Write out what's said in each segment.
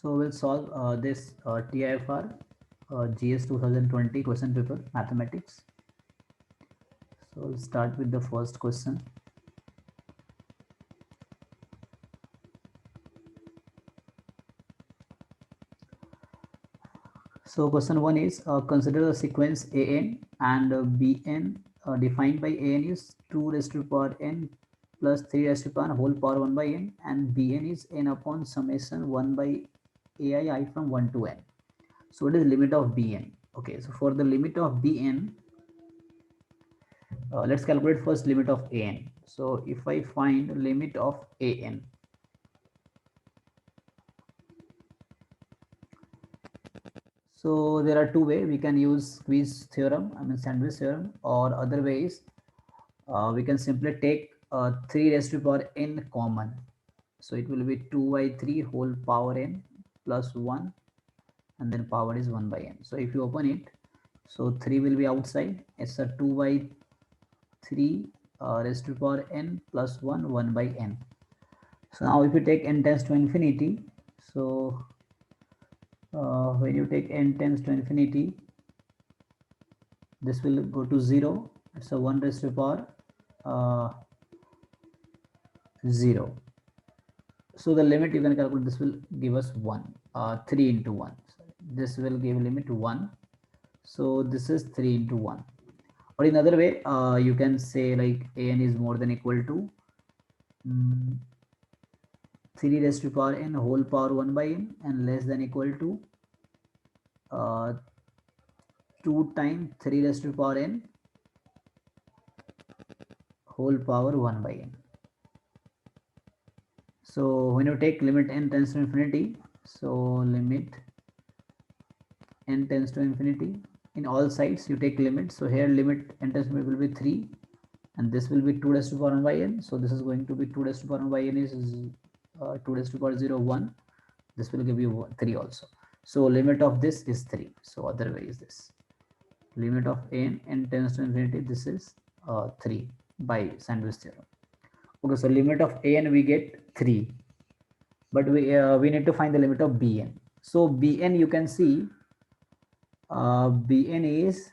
So we'll solve this TIFR GS 2020 question paper mathematics. So we'll start with the first question. So question 1 is consider the sequence AN and BN defined by AN is 2 raised to the power n plus 3 raised to the power whole power 1 by n, and BN is n upon summation 1 by ai from 1 to n. So what is limit of Bn? Okay, so for the limit of Bn, let's calculate first limit of An. So if I find limit of An, so there are two ways we can use squeeze theorem, sandwich theorem, or other ways we can simply take 3 raised to the power n common. So it will be 2 by 3 whole power n plus 1, and then power is 1 by n. So if you open it, so 3 will be outside. It's a 2 by 3 raised to the power n plus 1 by n. So now if you take n tends to infinity, so when you take n tends to infinity, this will go to 0. It's a 1 raised to the power 0. So the limit you can calculate, this will give us 1, 3 into 1. This will give limit 1. So this is 3 into 1. Or in other way, you can say like an is more than equal to 3 raised to the power n whole power 1 by n, and less than equal to 2 times 3 raised to the power n whole power 1 by n. So when you take limit n tends to infinity, so limit n tends to infinity, in all sides you take limit. So here limit n tends to infinity will be 3, and this will be 2 raised to the power 1 by n. So this is going to be 2 raised to the power 1 by n is 2 raised to the power 0 1. This will give you 3 also. So limit of this is 3. So other way is this limit of n tends to infinity, this is 3 by sandwich theorem. Okay, so limit of an we get 3, but we need to find the limit of bn. So bn, you can see bn is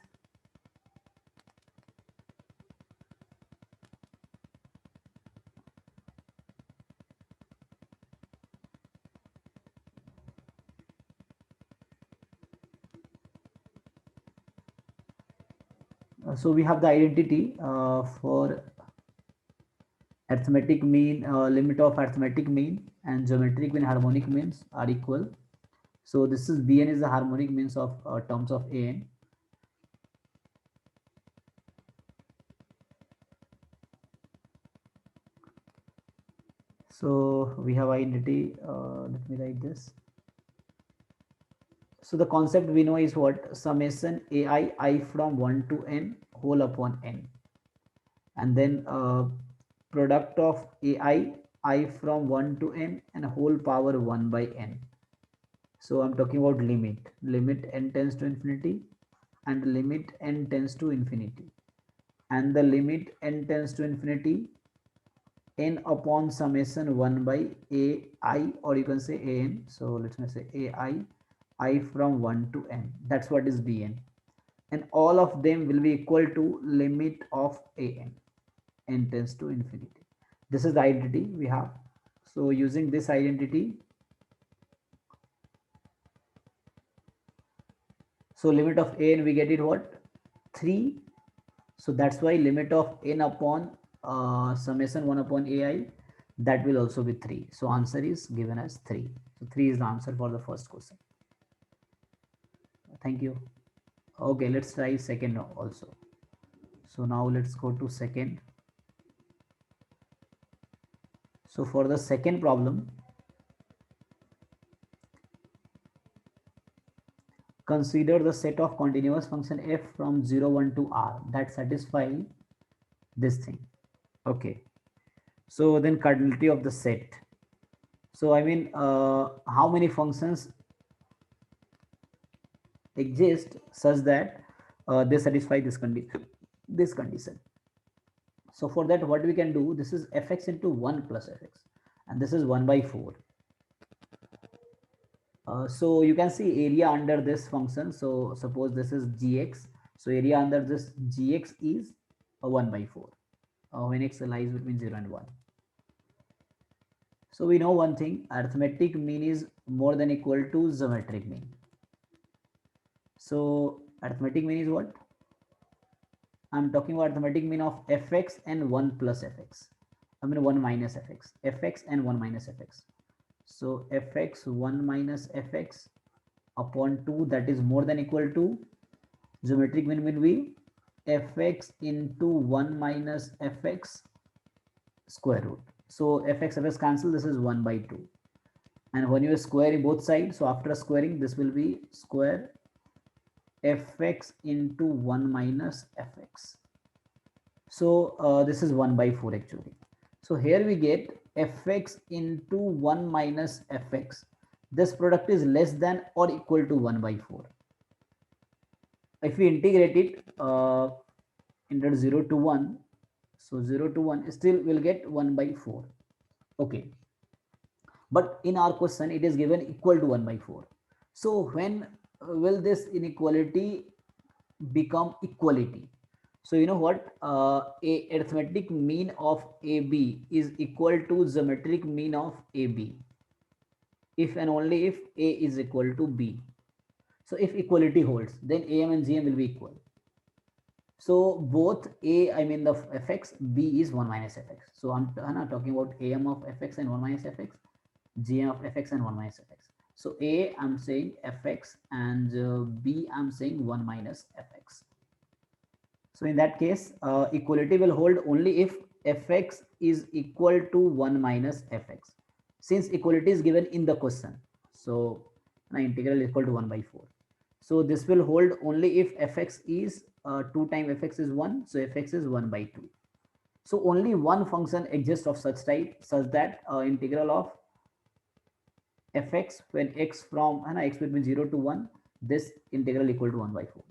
so we have the identity for arithmetic mean, limit of arithmetic mean and geometric mean, harmonic means are equal. So this is bn is the harmonic means of terms of an. So we have identity, let me write this. So the concept we know is what? Summation ai I from 1 to n whole upon n, and then product of ai I from 1 to n and whole power 1 by n. So I'm talking about limit n tends to infinity and limit n tends to infinity, and the limit n tends to infinity n upon summation 1 by ai, or you can say an. So let me say ai I from 1 to n. That's what is bn, and all of them will be equal to limit of an n tends to infinity. This is the identity we have. So using this identity, so limit of an we get it what? 3. So that's why limit of n upon summation 1 upon ai, that will also be 3. So answer is given as 3. So 3 is the answer for the first question. Thank you. Okay, let's try second also. So now let's go to second. So for the second problem, consider the set of continuous function f from 0 1 to r that satisfy this thing. Okay, so then cardinality of the set. So how many functions exist such that they satisfy this condition. So for that, what we can do, this is fx into 1 plus fx, and this is 1 by 4. So you can see area under this function. So suppose this is gx. So area under this gx is 1 by 4 when x lies between 0 and 1. So we know one thing, arithmetic mean is more than equal to geometric mean. So arithmetic mean is what? I'm talking about arithmetic mean of fx and 1 plus fx. I mean 1 minus fx. fx and 1 minus fx. So fx 1 minus fx upon 2, that is more than equal to, geometric mean will be fx into 1 minus fx square root. So fx cancel, this is 1 by 2. And when you square both sides, so after squaring, this will be square fx into 1 minus fx. So this is 1 by 4 actually. So here we get fx into 1 minus fx. This product is less than or equal to 1 by 4. If we integrate it into 0 to 1, so 0 to 1 still will get 1 by 4. Okay. But in our question, it is given equal to 1 by 4. So when will this inequality become equality? So you know what? A arithmetic mean of AB is equal to geometric mean of AB if and only if A is equal to B. So if equality holds, then AM and GM will be equal. So both A, I mean the fx, B is 1 minus fx. So I'm talking about AM of fx and 1 minus fx, GM of fx and 1 minus fx. So A, I'm saying fx, and B, I'm saying 1 minus fx. So in that case, equality will hold only if fx is equal to 1 minus fx. Since equality is given in the question, so integral is equal to 1 by 4. So this will hold only if fx is 2 times fx is 1, so fx is 1 by 2. So only one function exists of such type, such that integral of fx when x from x between 0 to 1, this integral equal to 1 by 4.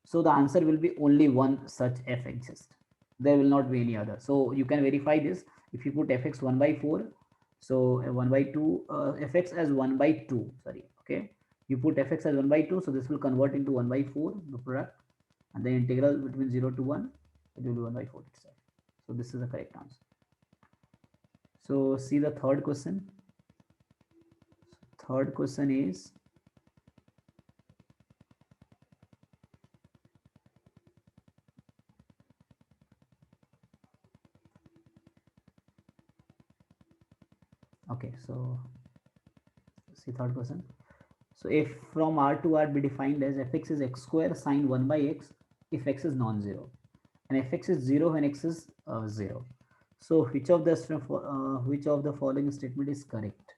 So the answer will be only one such f exists. There will not be any other. So you can verify this. If you put fx 1 by 4, so 1 by 2, fx as 1 by 2, sorry, okay. You put fx as 1 by 2, so this will convert into 1 by 4, the product, and then integral between 0 to 1, it will be 1 by 4 itself. So this is the correct answer. So see the third question. Third question is, okay, so see third question. So if from R to R be defined as fx is x square sine 1 by x if x is non-zero, and fx is 0 when x is 0. So which of the following statement is correct?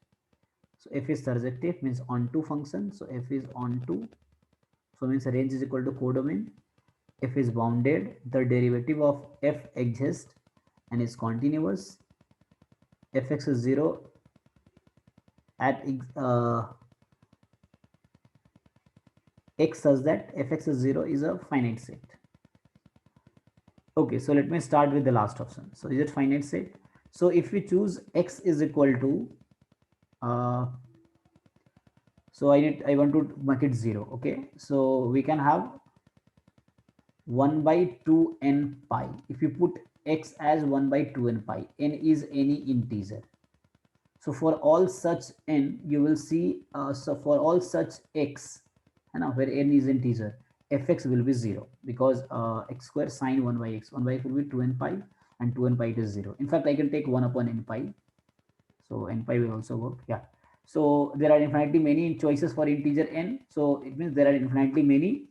So f is surjective, means onto function. So f is onto, so means range is equal to codomain. F is bounded, the derivative of f exists and is continuous. Fx is 0 at x such that fx is 0 is a finite set. Okay, so let me start with the last option. So is it finite set? So if we choose x is equal to so I want to make it 0. Okay, so we can have 1 by 2 n pi. If you put x as 1 by 2 n pi, n is any integer. So for all such n, you will see, so for all such x, where n is integer, fx will be 0, because x square sine 1 by x, 1 by x will be 2 n pi, and 2 n pi it is 0. In fact, I can take 1 upon n pi. So n pi will also work. Yeah. So there are infinitely many choices for integer n. So it means there are infinitely many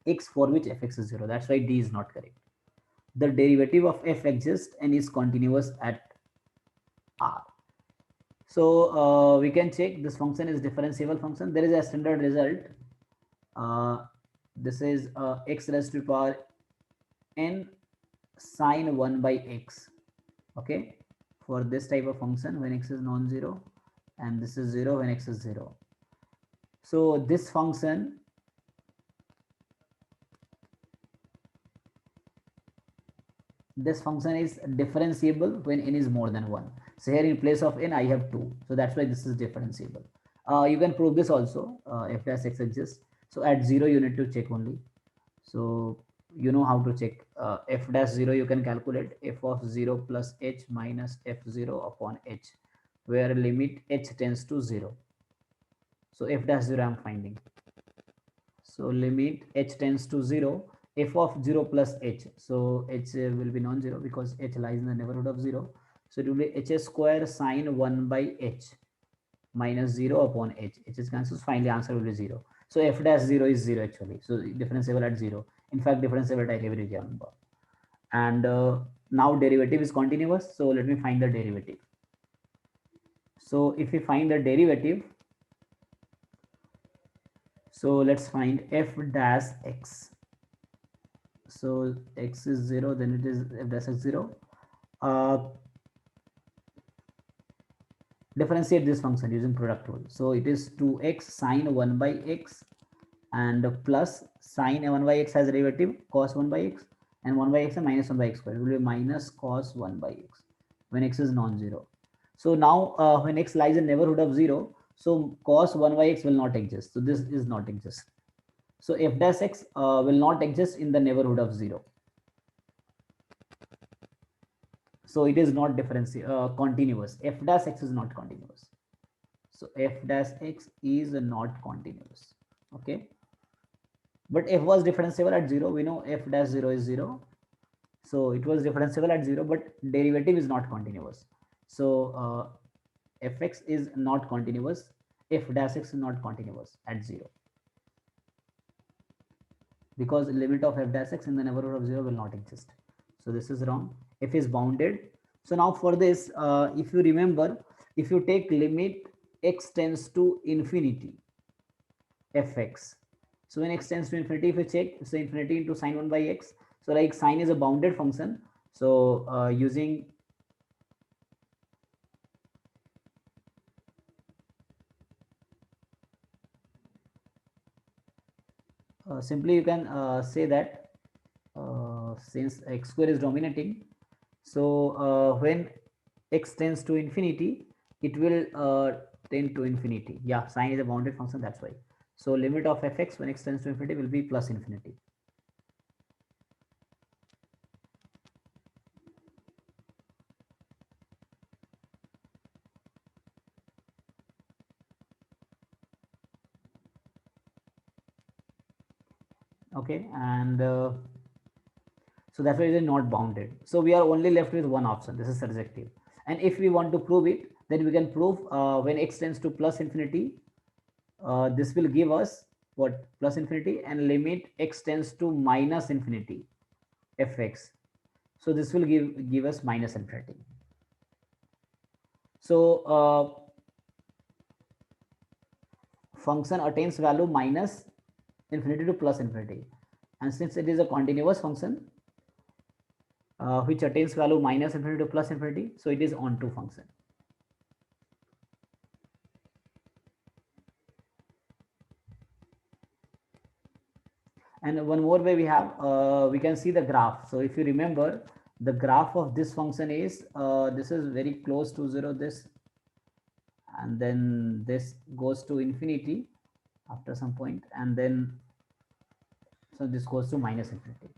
x for which fx is 0. That's why D is not correct. The derivative of f exists and is continuous at R. So we can check this function is differentiable function. There is a standard result. This is x raised to the power n sine 1 by x. Okay, for this type of function when x is non-zero, and this is 0 when x is 0. So this function is differentiable when n is more than 1. So here in place of n I have 2, so that's why this is differentiable. You can prove this also, f dash x exists. So at 0 you need to check only. So you know how to check. F dash 0 you can calculate f of 0 plus h minus f0 upon h, where limit h tends to 0. So f dash 0 I am finding. So limit h tends to 0, f of 0 plus h. So h will be non-zero because h lies in the neighborhood of 0. So it will be h square sine 1 by h minus 0 upon h. H is cancelled. Finally, answer will be 0. So f dash 0 is 0 actually. So differentiable at 0. In fact, differentiable at every real number. And now derivative is continuous. So let me find the derivative. So if we find the derivative, so let's find f dash x. So x is 0, then it is f dash x 0. Differentiate this function using product rule. So it is 2x sine 1 by x and plus sine 1 by x has derivative cos 1 by x, and 1 by x and minus 1 by x square. It will be minus cos 1 by x when x is non-zero. So now when x lies in neighborhood of 0, so cos 1 by x will not exist. So this is not exist. So f dash x will not exist in the neighborhood of 0. So it is not continuous. F dash x is not continuous. So f dash x is not continuous. Okay. But f was differentiable at 0. We know f dash 0 is 0. So it was differentiable at 0, but derivative is not continuous. So fx is not continuous. F dash x is not continuous at 0. Because limit of f dash x in the neighborhood of 0 will not exist. So this is wrong. F is bounded. So now for this, if you remember, if you take limit x tends to infinity, fx. So when x tends to infinity, if you check, so infinity into sine 1 by x. So like sine is a bounded function. So using simply you can say that since x square is dominating, so when x tends to infinity, it will tend to infinity. Yeah, sine is a bounded function, that's why. So limit of fx when x tends to infinity will be plus infinity. Okay, and so that's why it is not bounded. So we are only left with one option. This is surjective. And if we want to prove it, then we can prove when x tends to plus infinity, this will give us what? Plus infinity, and limit x tends to minus infinity, fx. So this will give us minus infinity. So function attains value minus infinity to plus infinity, and since it is a continuous function which attains value minus infinity to plus infinity, so it is onto function. And one more way we have, we can see the graph. So if you remember, the graph of this function is this is very close to 0, this, and then this goes to infinity after some point, and then so this goes to minus infinity.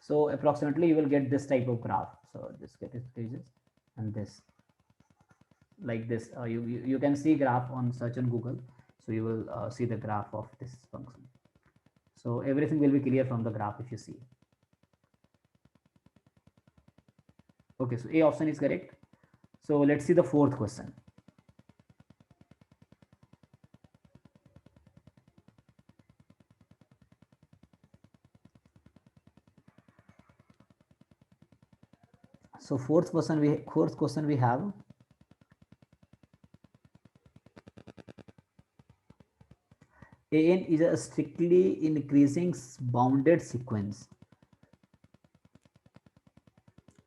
So approximately you will get this type of graph. So this decreases and this like this. You can see graph on search on Google. So you will see the graph of this function. So everything will be clear from the graph if you see. Okay, so A option is correct. So let's see the fourth question. So fourth question we have, an is a strictly increasing bounded sequence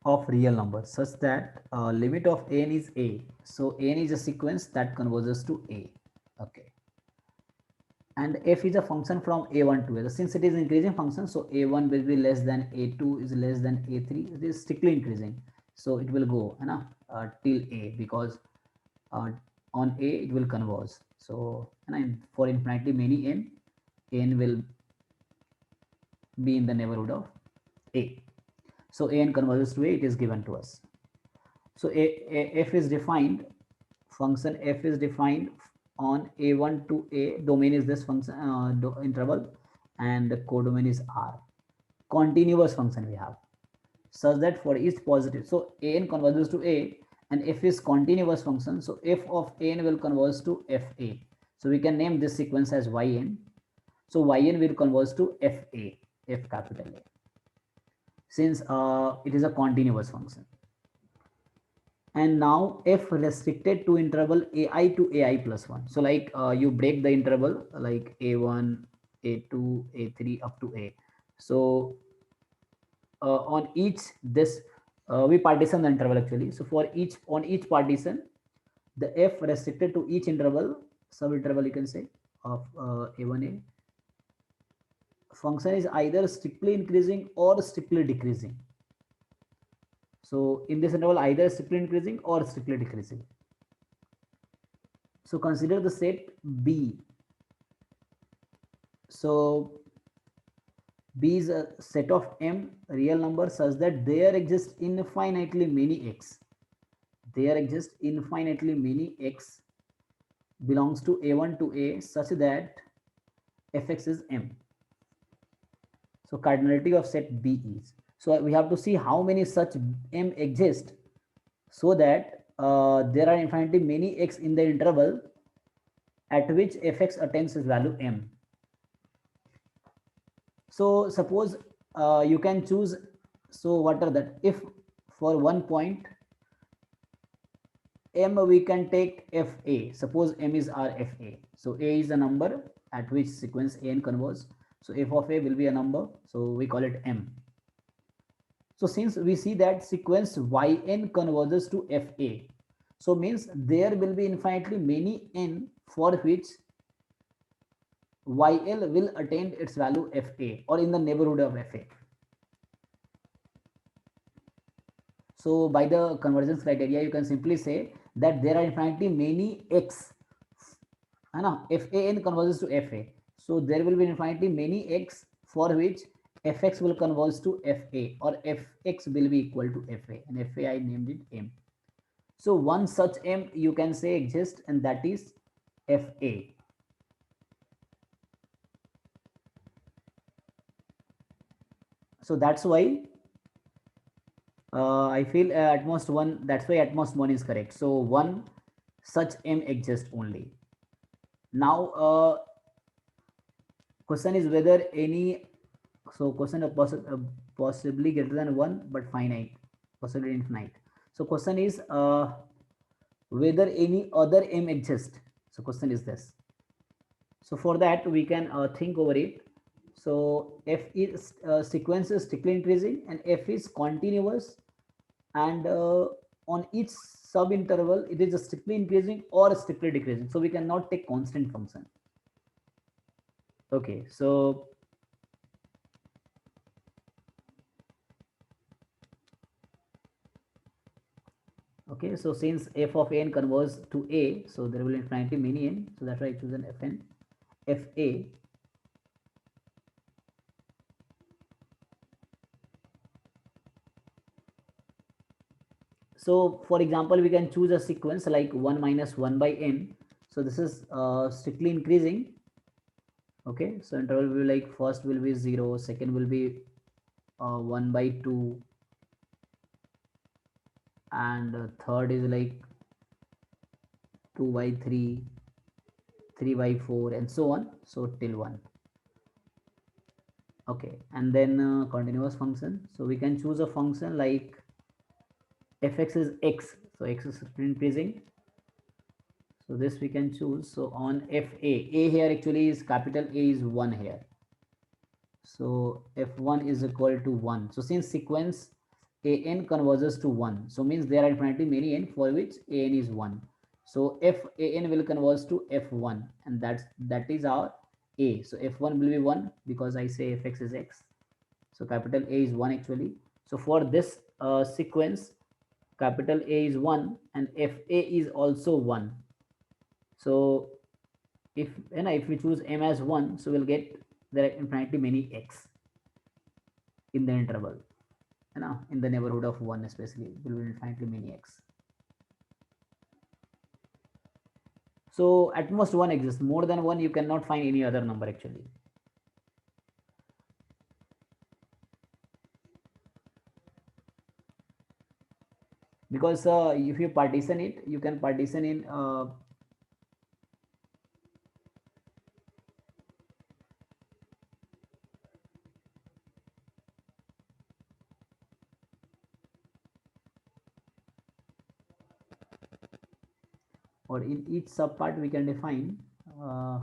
of real numbers such that limit of an is a. So n is a sequence that converges to a. Okay. And f is a function from a1 to a. Since it is increasing function, so a1 will be less than a2 is less than a3. It is strictly increasing. So it will go till a, because on a it will converge. So and for infinitely many n will be in the neighborhood of a. So an converges to a, it is given to us. So f is defined, function f is defined on a1 to a, domain is this function interval, and the codomain is r. Continuous function we have, such that for each positive, so an converges to a and f is continuous function, so f of n will converge to fa. So we can name this sequence as yn. So yn will converge to fa, f capital A, since it is a continuous function. And now f restricted to interval ai to ai plus 1. So like you break the interval like a1, a2, a3 up to a. So on each this we partition the interval actually. So for each, on each partition, the f restricted to each interval, sub interval you can say, of a1a function is either strictly increasing or strictly decreasing. So in this interval, either strictly increasing or strictly decreasing. So consider the set B. So B is a set of m real numbers such that there exist infinitely many x. There exist infinitely many x belongs to a1 to a such that fx is m. So cardinality of set B is. So we have to see how many such m exist, so that there are infinitely many x in the interval at which fx attains its value m. So suppose you can choose, so what are that, if for one point m we can take fa, suppose m is our fa, so a is a number at which sequence an converges, so f of a will be a number, so we call it m. So since we see that sequence yn converges to fa, so means there will be infinitely many n for which yl will attain its value fa or in the neighborhood of fa. So by the convergence criteria, you can simply say that there are infinitely many x, fan converges to fa. So there will be infinitely many x for which fx will converge to fa or fx will be equal to fa, and fa I named it m. So one such m you can say exists, and that is fa. So that's why I feel at most one, that's why at most one is correct. So one such m exists only. Now question is whether any, so question of possibly greater than one but finite, possibly infinite. So question is whether any other m exists. So question is this. So for that we can think over it. So f is sequence is strictly increasing and f is continuous, and on each sub interval it is strictly increasing or strictly decreasing. So we cannot take constant function. Okay, so okay, so since f of n converges to a, so there will infinitely many n, so that's why I choose an fn fa. So for example, we can choose a sequence like 1 minus 1 by n. So this is strictly increasing. Okay, so interval will be like first will be 0, second will be 1 by 2, and third is like 2 by 3, 3 by 4, and so on, so till 1. Okay, and then continuous function. So we can choose a function like fx is x, so x is increasing, so this we can choose. So on fa, a here actually is capital A is 1 here, so f1 is equal to 1. So since sequence an converges to 1, so means there are infinitely many n for which an is 1, so fan will converge to f1, and that is our a. So f1 will be 1 because I say fx is x, so capital A is 1 actually. So for this sequence, capital A is 1 and fa is also 1. So if we choose m as 1, so we'll get there are infinitely many x in the interval, in the neighborhood of 1 especially will be infinitely many x. So at most one exists. More than one you cannot find any other number actually. Because if you partition it, you can partition in or in each subpart we can define uh,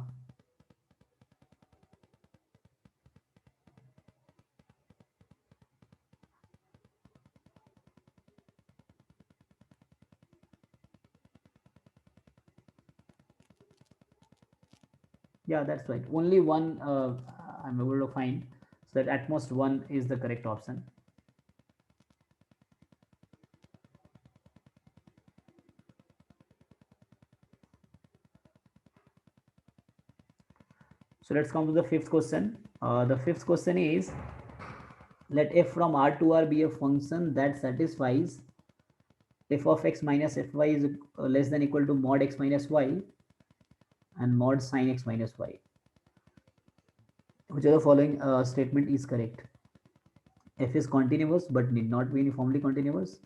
yeah, that's right. Only one I'm able to find, so that at most one is the correct option. So let's come to the fifth question. The fifth question is, let f from R to R be a function that satisfies f of x minus fy is less than equal to mod x minus y and mod sin x minus y. Which of the following statement is correct? F is continuous but need not be uniformly continuous.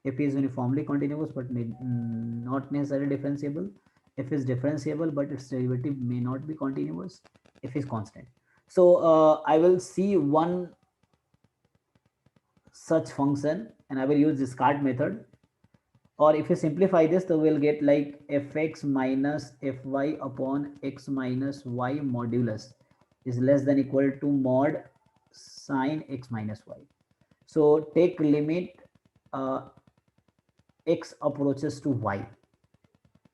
F is uniformly continuous but not necessarily differentiable. F is differentiable but its derivative may not be continuous. F is constant. So I will see one such function and I will use discard method. Or if you simplify this, so we'll get like fx minus fy upon x minus y modulus is less than equal to mod sine x minus y. So take limit x approaches to y.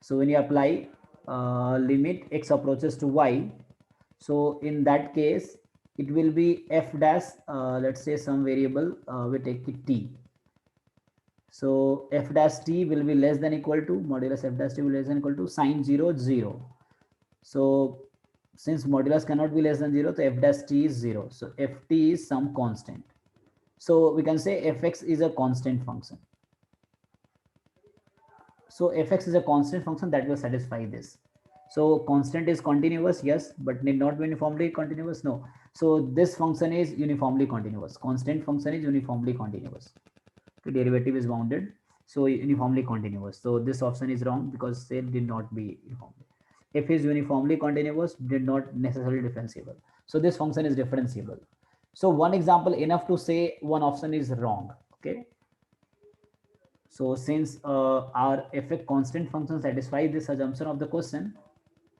So when you apply limit x approaches to y, so in that case it will be f dash, let's say some variable, we take it t. So f dash t will be less than equal to modulus f dash t will be less than equal to sine 0 0. So since modulus cannot be less than 0, so f dash t is 0. So ft is some constant. So we can say fx is a constant function. So fx is a constant function that will satisfy this. So constant is continuous, yes, but need not be uniformly continuous, no. So this function is uniformly continuous. Constant function is uniformly continuous. The derivative is bounded, so uniformly continuous. So this option is wrong because say did not be uniformly. F is uniformly continuous, did not necessarily differentiable. So this function is differentiable. So one example enough to say one option is wrong. Okay. So since our f constant function satisfies this assumption of the question,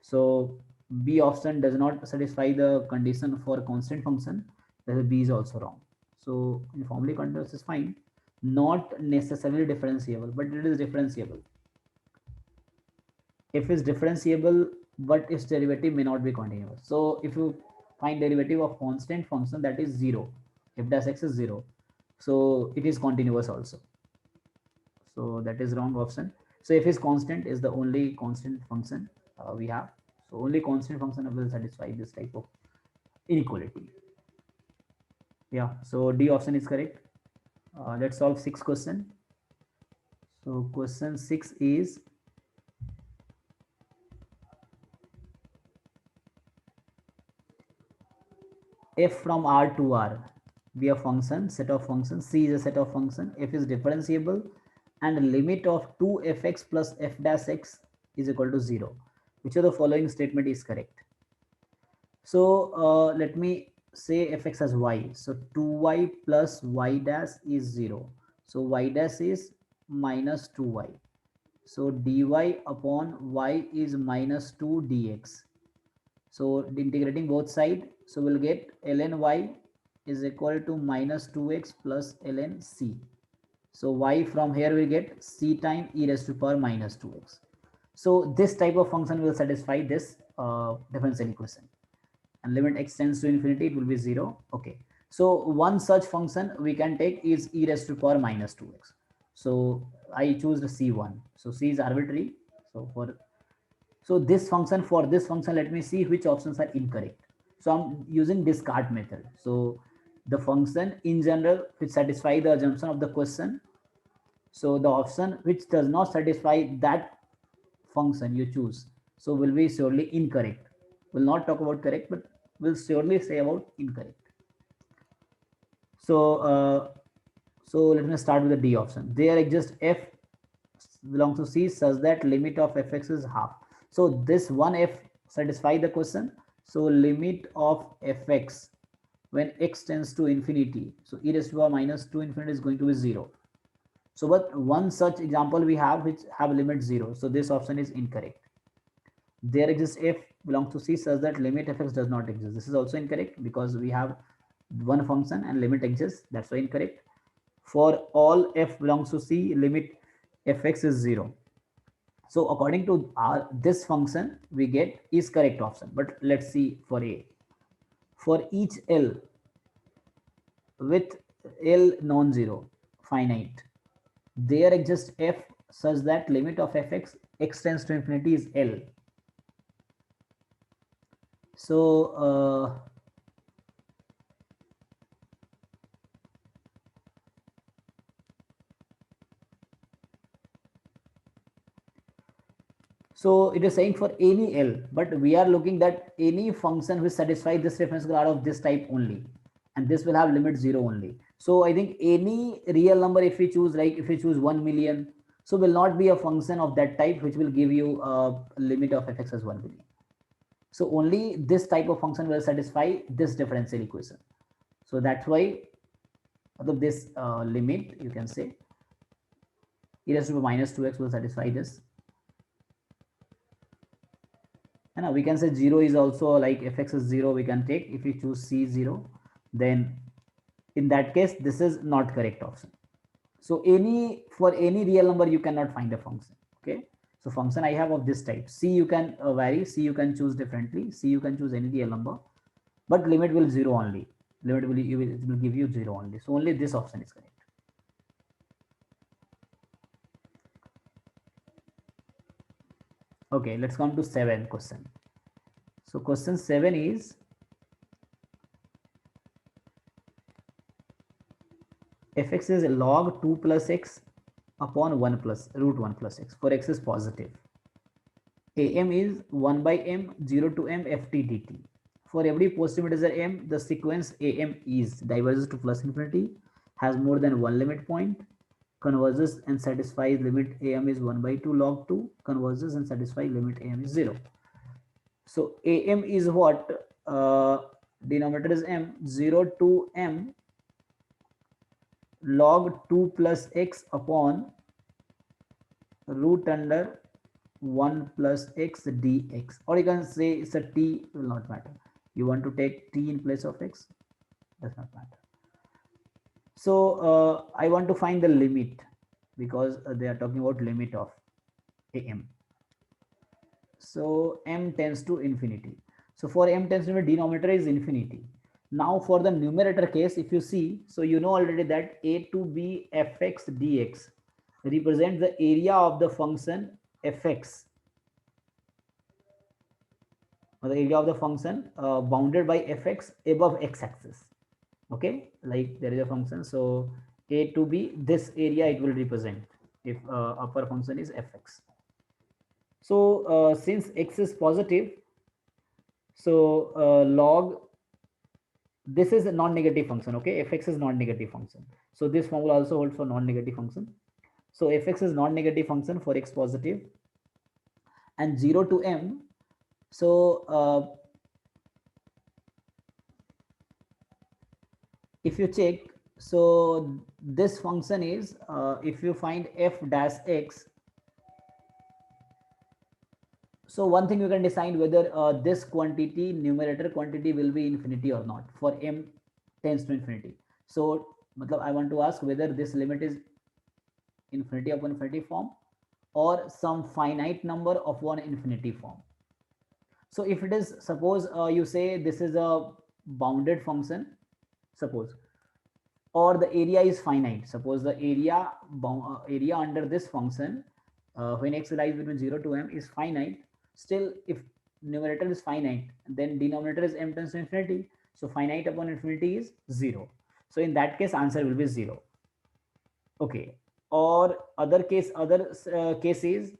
so B option does not satisfy the condition for constant function, then B is also wrong. So uniformly continuous is fine, not necessarily differentiable, but it is differentiable. If is differentiable, but its derivative may not be continuous. So if you find derivative of constant function, that is 0, f dash x is 0, so it is continuous also. So that is wrong option. So f is constant is the only constant function we have. So only constant function will satisfy this type of inequality. Yeah, so D option is correct. Let's solve sixth question. So question 6 is, f from R to R be a function, set of functions. C is a set of function. F is differentiable and limit of 2fx plus f dash x is equal to 0. Which of the following statement is correct? So let me say fx as y. So 2y plus y dash is 0. So y dash is minus 2y. So dy upon y is minus 2 dx. So integrating both sides, so we'll get ln y is equal to minus 2x plus ln c. So y from here we get c time e raised to power minus 2x. So this type of function will satisfy this differential equation. And limit x tends to infinity, it will be 0. Okay. So one such function we can take is e raised to power minus 2x. So I choose the C1. So C is arbitrary. So So this function, for this function, let me see which options are incorrect. So I'm using discard method. So the function in general which satisfy the assumption of the question. So the option which does not satisfy that function you choose, so will be surely incorrect. We'll not talk about correct, but we'll surely say about incorrect. So so let me start with the D option. There exists f belongs to C such that limit of fx is half. So this one f satisfy the question. So limit of fx when x tends to infinity, so e raised to the power minus 2 infinity is going to be 0. So but one such example we have which have limit 0. So this option is incorrect. There exists f belongs to C such that limit fx does not exist. This is also incorrect because we have one function and limit exists. That's why incorrect. For all f belongs to C, limit fx is 0. So according to our this function, we get is correct option. But let's see for A. For each L with L non-zero, finite, there exists f such that limit of fx x tends to infinity is L. So so it is saying for any L, but we are looking that any function which satisfies this reference graph of this type only, and this will have limit 0 only. So I think any real number, if we choose, like if we choose 1 million, so will not be a function of that type which will give you a limit of fx as 1 million. So only this type of function will satisfy this differential equation. So that's why this limit, you can say e raised to the minus 2x will satisfy this. And we can say 0 is also like fx is 0 we can take. If we choose C 0, then in that case this is not correct option. So any for any real number you cannot find a function. Okay, so function I have of this type. C you can vary, C you can choose differently, C you can choose any real number, but limit will 0 only. Limit will, it will give you 0 only. So only this option is correct. Okay, let's come to 7th question. So question 7 is fx is log 2 plus x upon 1 plus root 1 plus x for x is positive. Am is 1 by m 0 to m ft dt. For every positive integer m, the sequence am is diverges to plus infinity, has more than one limit point, converges and satisfies limit am is 1 by 2 log 2, converges and satisfies limit am is 0. So am is what? Denominator is m, 0 to m log 2 plus x upon root under 1 plus x dx, or you can say it's a t, will not matter. You want to take t in place of x, does not matter. So I want to find the limit because they are talking about limit of am. So m tends to infinity. So for m tends to infinity, denominator is infinity. Now for the numerator case, if you see, so you know already that a to b fx dx represents the area of the function fx, or the area of the function bounded by fx above x-axis. Okay, like there is a function, so a to b, this area it will represent if upper function is fx. So since x is positive, so log, this is a non-negative function. Okay, fx is non-negative function, so this formula also holds for non-negative function. So fx is non-negative function for x positive and 0 to m. So if you check, so this function is if you find f dash x, so one thing you can decide whether this quantity, numerator quantity, will be infinity or not for m tends to infinity. So I want to ask whether this limit is infinity upon infinity form or some finite number of one infinity form. So if it is, suppose you say this is a bounded function, suppose, or the area is finite, suppose the area under this function when x lies between 0 to m is finite. still if numerator is finite, then denominator is m tends to infinity. So finite upon infinity is 0. So in that case, answer will be 0. Okay. Or other case, other case is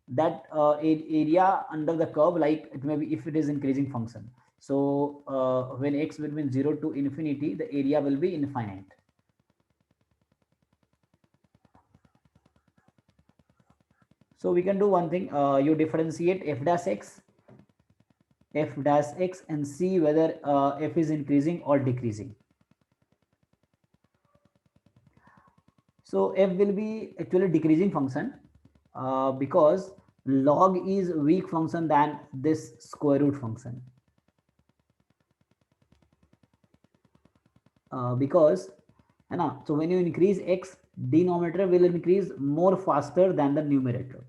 that area under the curve, like it may be if it is increasing function. So when x between 0 to infinity, the area will be infinite. So we can do one thing. You differentiate f dash x and see whether f is increasing or decreasing. So f will be actually decreasing function because log is weak function than this square root function. Because so when you increase x, denominator will increase more faster than the numerator.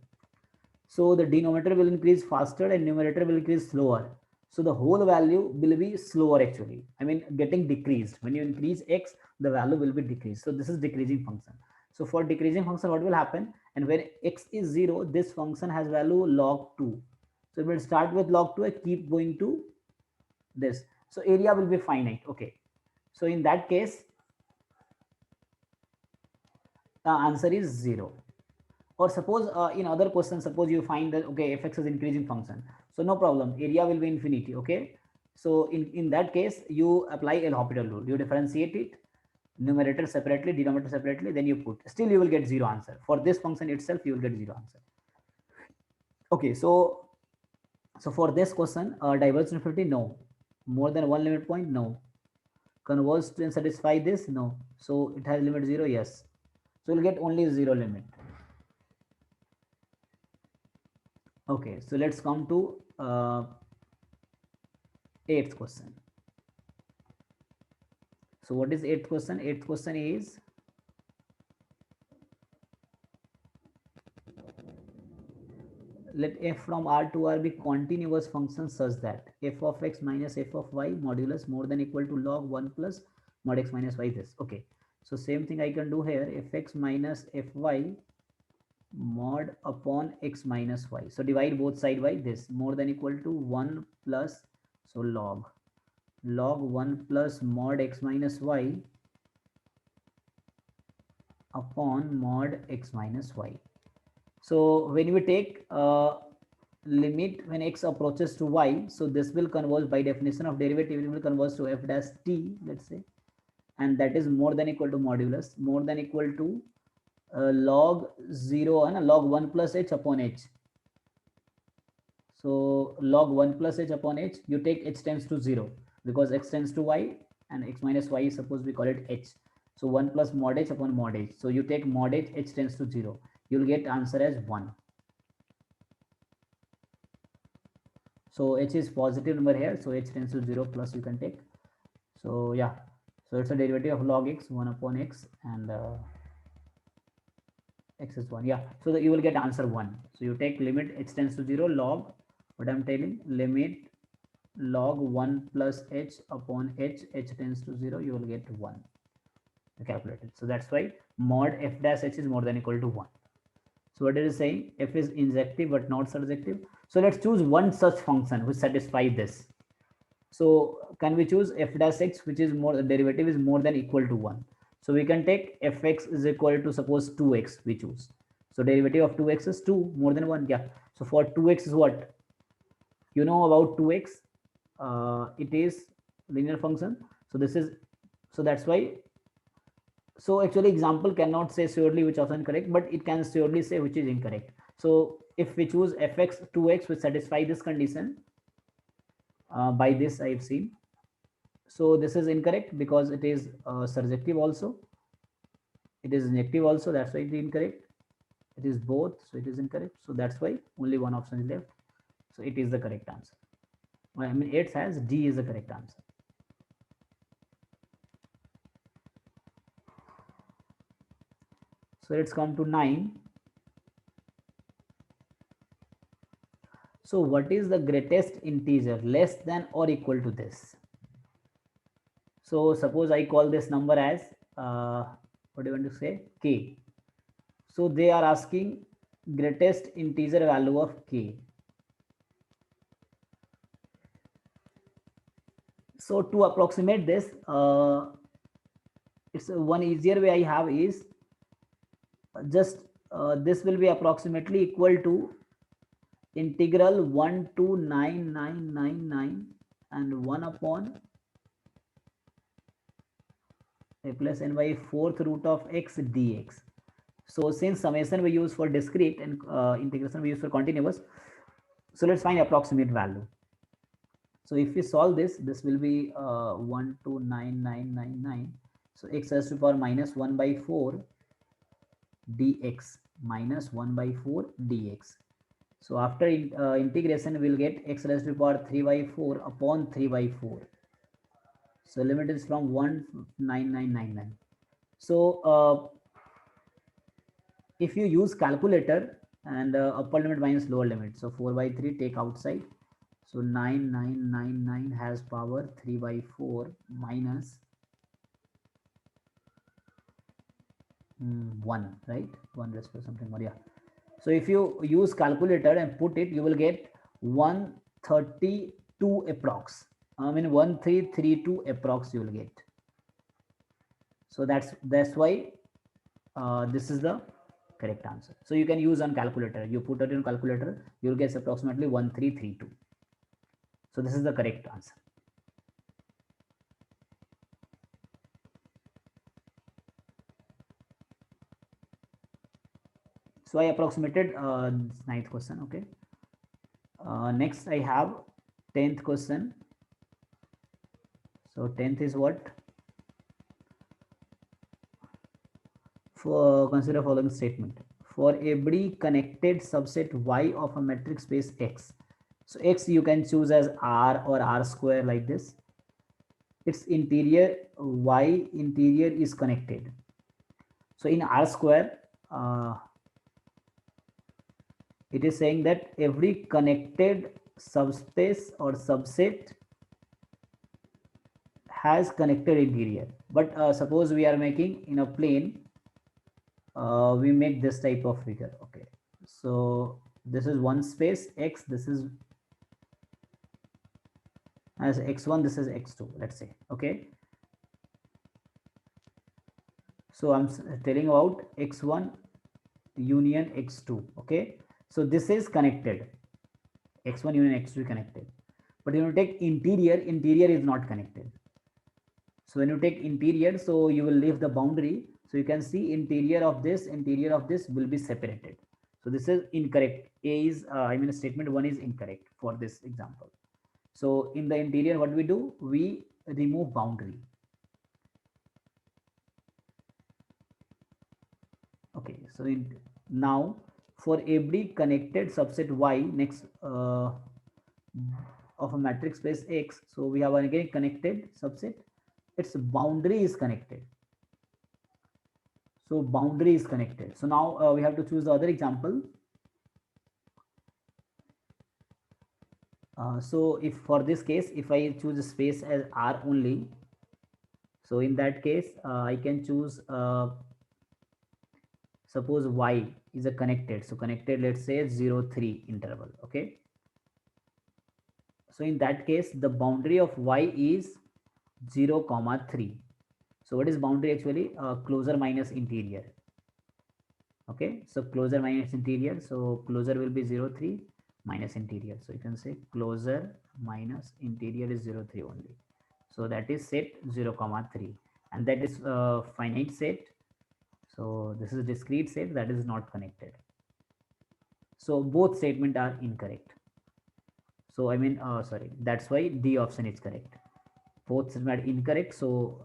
So the denominator will increase faster and numerator will increase slower. So the whole value will be slower actually. I mean getting decreased. When you increase x, the value will be decreased. So this is decreasing function. So for decreasing function, what will happen? And when x is 0, this function has value log 2. So it will start with log 2 and keep going to this. So area will be finite. Okay. So in that case, the answer is 0. Or suppose in other questions, suppose you find that okay, fx is increasing function, so no problem, area will be infinity. Okay, so in that case you apply L'Hopital rule, you differentiate it, numerator separately, denominator separately, then you put, still you will get 0 answer. For this function itself you will get 0 answer. Okay, so for this question, divergence infinity, no. More than one limit point, no. Converge to and satisfy this, no. So it has limit 0, yes. So you'll get only 0 limit. Okay, so let's come to eighth question. So what is eighth question? Eighth question is let f from R to R be continuous function such that f of x minus f of y modulus more than equal to log 1 plus mod x minus y this. Okay, so same thing I can do here, fx minus fy mod upon x minus y. So divide both side by this, more than equal to 1 plus, so log 1 plus mod x minus y upon mod x minus y. So when we take limit when x approaches to y, so this will converge by definition of derivative, it will converge to f dash t, let's say, and that is more than equal to modulus more than equal to log 0 and log 1 plus h upon h. So log 1 plus h upon h, you take h tends to 0 because x tends to y and x minus y is, suppose we call it h. So 1 plus mod h upon mod h. So you take mod h, h tends to 0. You'll get answer as 1. So h is positive number here. So h tends to 0 plus you can take. So yeah. So it's a derivative of log x, 1 upon x, and x is 1. Yeah. So that you will get answer 1. So you take limit h tends to 0 log, what I'm telling, limit log 1 plus h upon h, h tends to 0, you will get 1. Calculated. So that's why mod f dash h is more than equal to 1. So what it is saying, f is injective but not surjective. So let's choose one such function which satisfies this. So can we choose f dash x, which is more, the derivative is more than equal to 1. So we can take fx is equal to suppose 2x we choose. So derivative of 2x is 2, more than 1. Yeah. So for 2x is what? You know about 2x, it is linear function. So this is, so that's why, so actually example cannot say surely which option is correct, but it can surely say which is incorrect. So if we choose fx 2x which satisfy this condition, by this I've seen, so this is incorrect because it is surjective also, it is injective also, that's why it is incorrect. It is both, so it is incorrect. So that's why only one option is left. So it is the correct answer. I mean 8 has D is the correct answer. So let's come to 9. So what is the greatest integer less than or equal to this? So suppose I call this number as what do you want to say, k. So they are asking greatest integer value of k. So to approximate this, it's one easier way I have is just this will be approximately equal to integral 1 to 9999 and 1 upon a plus n by fourth root of x dx. So since summation we use for discrete and integration we use for continuous, so let's find approximate value. So if we solve this, this will be 1 to 9999. So x raised to the power minus 1 by 4 dx minus 1 by 4 dx. So after integration, we'll get x raised to the power 3 by 4 upon 3 by 4. So limit is from 19999. So if you use calculator and upper limit minus lower limit, so 4 by 3 take outside. So 9999 has power 3 by 4 minus 1, right? 1 raised to something more, yeah. So if you use calculator and put it, you will get 132 approx. I mean 1332 approx you will get. So that's why this is the correct answer. So you can use on calculator. You put it in calculator, you will get approximately 1332. So this is the correct answer. So I approximated ninth question. Okay. Next I have 10th question. So 10th is what? For consider following statement. For every connected subset Y of a metric space X. So X you can choose as R or R square like this. Its interior Y interior is connected. So in R square, it is saying that every connected subspace or subset has connected interior. But suppose we are making in a plane, we make this type of figure. Okay, so this is one space X, this is as x1, this is x2, let's say. Okay, so I'm telling about x1 union x2. Okay, so this is connected, x1 union x2 connected, but when you take interior, interior is not connected. So when you take interior, so you will leave the boundary, so you can see interior of this will be separated. So this is incorrect. A is I mean statement 1 is incorrect for this example. So in the interior, what we do, we remove boundary. Okay, so now for every connected subset Y next of a matrix space X, so we have again connected subset, its boundary is connected. So boundary is connected. So now we have to choose the other example. So if for this case, if I choose a space as R only, so in that case I can choose suppose Y is a connected, so connected, let's say 0 3 interval. Okay, so in that case the boundary of Y is 0 3. So what is boundary actually? Closure minus interior. Okay, so closure minus interior, so closure will be 0 3 minus interior, so you can say closure minus interior is 0 3 only. So that is set 0 3, and that is finite set. So this is discrete set, that is not connected. So both statement are incorrect. So I mean sorry, that's why D option is correct. Both statement are incorrect, so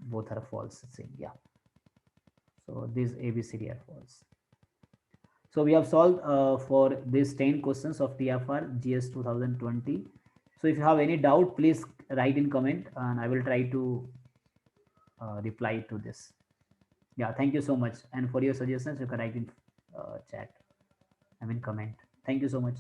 both are false. Yeah, so these ABCD are false. So we have solved for these 10 questions of TFR GS 2020. So if you have any doubt, please write in comment and I will try to reply to this. Yeah, thank you so much. And for your suggestions, you can write in chat, I mean comment. Thank you so much.